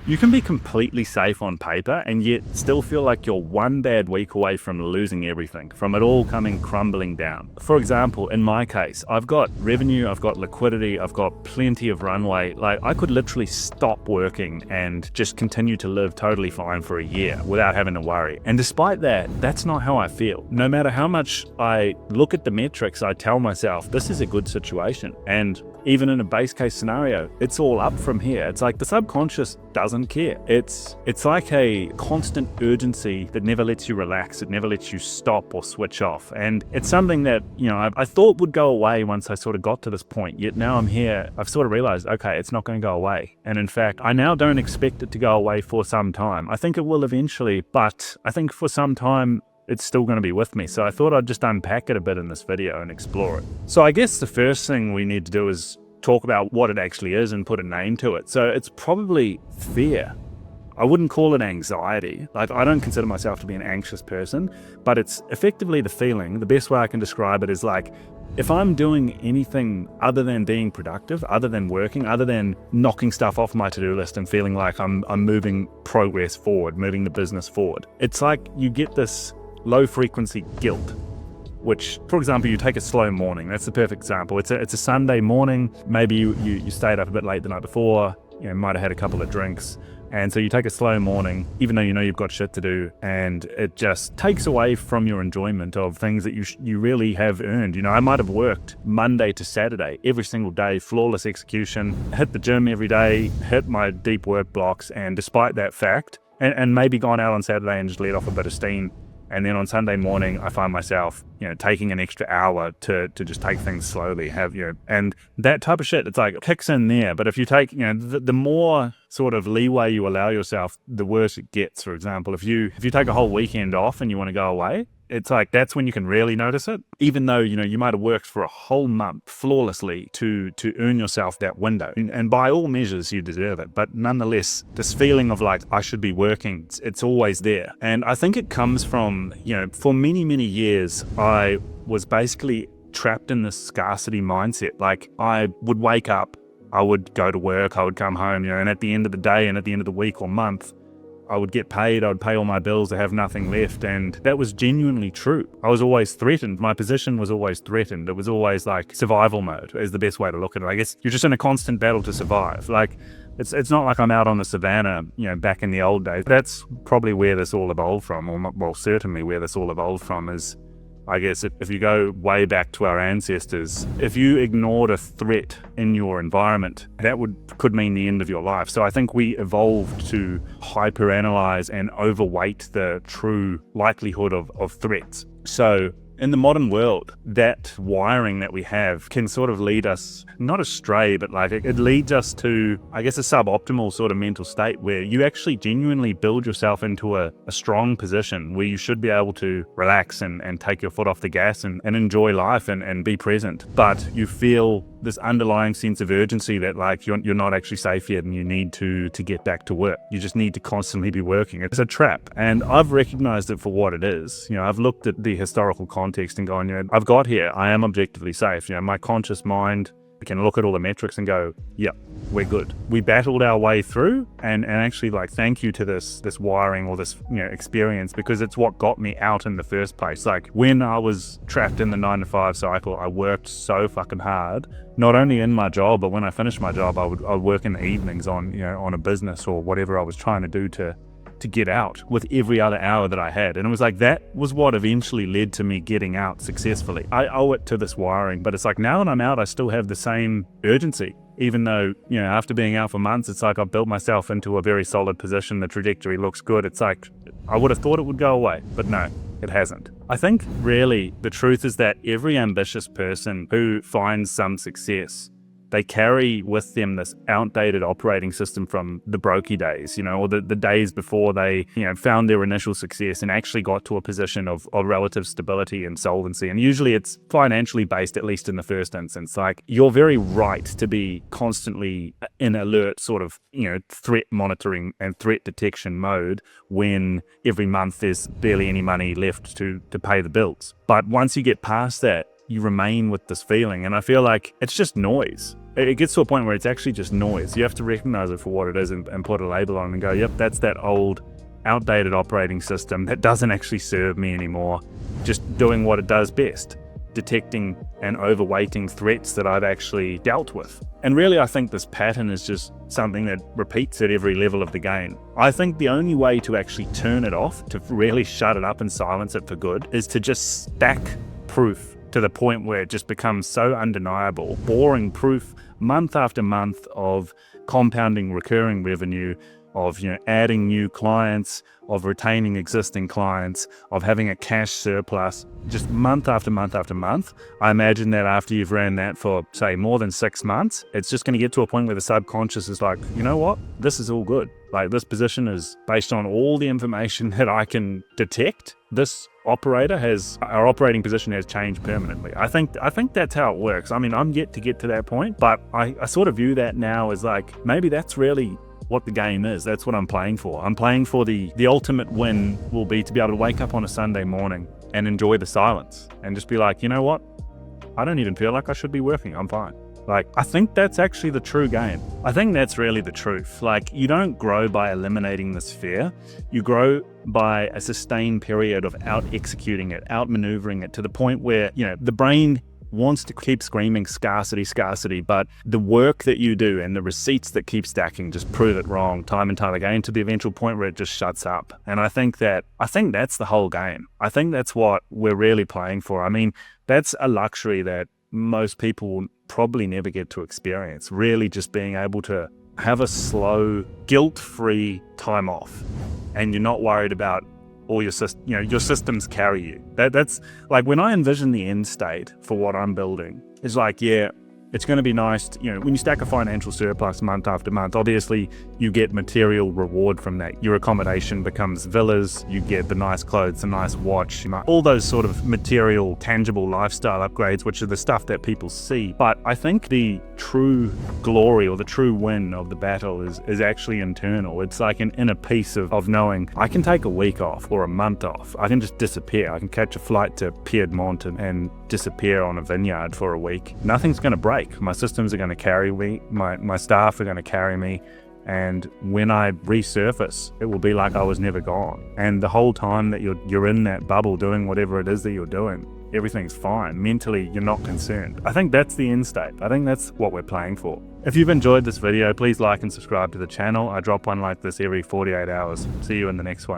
You can be completely safe on paper and yet still feel like you're one bad week away from losing everything, from it all coming crumbling down. For example, in my case, I've got revenue, I've got liquidity, I've got plenty of runway. Like, I could literally stop working and just continue to live totally fine for a year without having to worry. And despite that, that's not how I feel. No matter how much I look at the metrics, I tell myself this is a good situation. And even in a base case scenario, it's all up from here. It's like the subconscious doesn't care. It's like a constant urgency that never lets you relax. It never lets you stop or switch off. And it's something that, I thought would go away once I sort of got to this point. Yet now I'm here, I've sort of realized, okay, it's not going to go away. And in fact, I now don't expect it to go away for some time. I think it will eventually, but I think for some time, it's still going to be with me. So I thought I'd just unpack it a bit in this video and explore it. So I guess the first thing we need to do is talk about what it actually is and put a name to it. So it's probably fear. I wouldn't call it anxiety. Like, I don't consider myself to be an anxious person, but it's effectively the feeling. The best way I can describe it is like, if I'm doing anything other than being productive, other than working, other than knocking stuff off my to-do list and feeling like I'm moving progress forward, moving the business forward, it's like you get this low frequency guilt, which, for example, you take a slow morning. That's the perfect example. It's a Sunday morning. Maybe you stayed up a bit late the night before, might have had a couple of drinks. And so you take a slow morning, even though you know you've got shit to do, and it just takes away from your enjoyment of things that you really have earned. I might have worked Monday to Saturday, every single day, flawless execution, hit the gym every day, hit my deep work blocks, and despite that fact, and maybe gone out on Saturday and just let off a bit of steam. And then on Sunday morning, I find myself, taking an extra hour to just take things slowly, and that type of shit, it's like it kicks in there. But if you take, the more sort of leeway you allow yourself, the worse it gets. For example, if you take a whole weekend off and you want to go away, it's like that's when you can really notice it, even though you might have worked for a whole month flawlessly to earn yourself that window, and by all measures you deserve it. But nonetheless, this feeling of like I should be working, it's always there. And I think it comes from, for many years I was basically trapped in this scarcity mindset. Like, I would wake up, I would go to work, I would come home, and at the end of the day and at the end of the week or month, I would get paid, I would pay all my bills, I have nothing left. And that was genuinely true. I was always threatened. My position was always threatened. It was always like survival mode is the best way to look at it. I guess you're just in a constant battle to survive. Like, it's not like I'm out on the savannah, back in the old days. That's probably where this all evolved from, or well, certainly where this all evolved from is, I guess, if you go way back to our ancestors, if you ignored a threat in your environment, that could mean the end of your life. So I think we evolved to hyperanalyze and overweight the true likelihood of threats. So in the modern world, that wiring that we have can sort of lead us, not astray, but like it leads us to, I guess, a suboptimal sort of mental state where you actually genuinely build yourself into a strong position where you should be able to relax and take your foot off the gas and enjoy life and be present. But you feel this underlying sense of urgency that like you're not actually safe yet and you need to get back to work. You just need to constantly be working. It's a trap. And I've recognized it for what it is. I've looked at the historical context and gone, I've got here, I am objectively safe. My conscious mind can look at all the metrics and go, yeah, we're good. We battled our way through and actually like thank you to this wiring or this experience, because it's what got me out in the first place. Like, when I was trapped in the 9-to-5 cycle, I worked so fucking hard, not only in my job, but when I finished my job, I would work in the evenings on a business or whatever I was trying to do to get out with every other hour that I had. And it was like, that was what eventually led to me getting out successfully. I owe it to this wiring, but it's like now that I'm out, I still have the same urgency. Even though, after being out for months, it's like I've built myself into a very solid position. The trajectory looks good. It's like, I would have thought it would go away, but no, it hasn't. I think really the truth is that every ambitious person who finds some success, they carry with them this outdated operating system from the brokey days, or the days before they, found their initial success and actually got to a position of relative stability and solvency. And usually it's financially based, at least in the first instance. Like, you're very right to be constantly in alert sort of, threat monitoring and threat detection mode when every month there's barely any money left to pay the bills. But once you get past that, you remain with this feeling. And I feel like it's just noise. it gets to a point where it's actually just noise. You have to recognize it for what it is and put a label on it and go, yep, that's that old, outdated operating system that doesn't actually serve me anymore, just doing what it does best, detecting and overweighting threats that I've actually dealt with. And really, I think this pattern is just something that repeats at every level of the game. I think the only way to actually turn it off, to really shut it up and silence it for good, is to just stack proof to the point where it just becomes so undeniable, boring proof, month after month of compounding recurring revenue, of adding new clients, of retaining existing clients, of having a cash surplus, just month after month after month. I imagine that after you've ran that for, say, more than 6 months, it's just going to get to a point where the subconscious is like, you know what, this is all good. Like, this position is based on all the information that I can detect. This our operating position has changed permanently. I think that's how it works. I mean, I'm yet to get to that point, but I sort of view that now as like, maybe that's really what the game is. That's what I'm playing for. I'm playing for the ultimate win will be to be able to wake up on a Sunday morning and enjoy the silence and just be like, you know what? I don't even feel like I should be working. I'm fine. Like, I think that's actually the true game. I think that's really the truth. Like, you don't grow by eliminating this fear. You grow by a sustained period of out executing it, out maneuvering it to the point where, the brain wants to keep screaming scarcity, scarcity, but the work that you do and the receipts that keep stacking just prove it wrong time and time again to the eventual point where it just shuts up. And I think that's the whole game. I think that's what we're really playing for. I mean, that's a luxury that most people will probably never get to experience, really just being able to have a slow, guilt-free time off, and you're not worried about all your systems carry you. That's like, when I envision the end state for what I'm building, it's like, yeah, it's going to be nice when you stack a financial surplus month after month, obviously you get material reward from that. Your accommodation becomes villas, you get the nice clothes, the nice watch, all those sort of material, tangible lifestyle upgrades, which are the stuff that people see. But I think the true glory or the true win of the battle is actually internal. It's like an inner peace of knowing I can take a week off or a month off. I can just disappear. I can catch a flight to Piedmont and disappear on a vineyard for a week. Nothing's going to break. My systems are going to carry me. My staff are going to carry me. And when I resurface, it will be like I was never gone. And the whole time that you're in that bubble doing whatever it is that you're doing, everything's fine. Mentally, you're not concerned. I think that's the end state. I think that's what we're playing for. If you've enjoyed this video, please like and subscribe to the channel. I drop one like this every 48 hours. See you in the next one.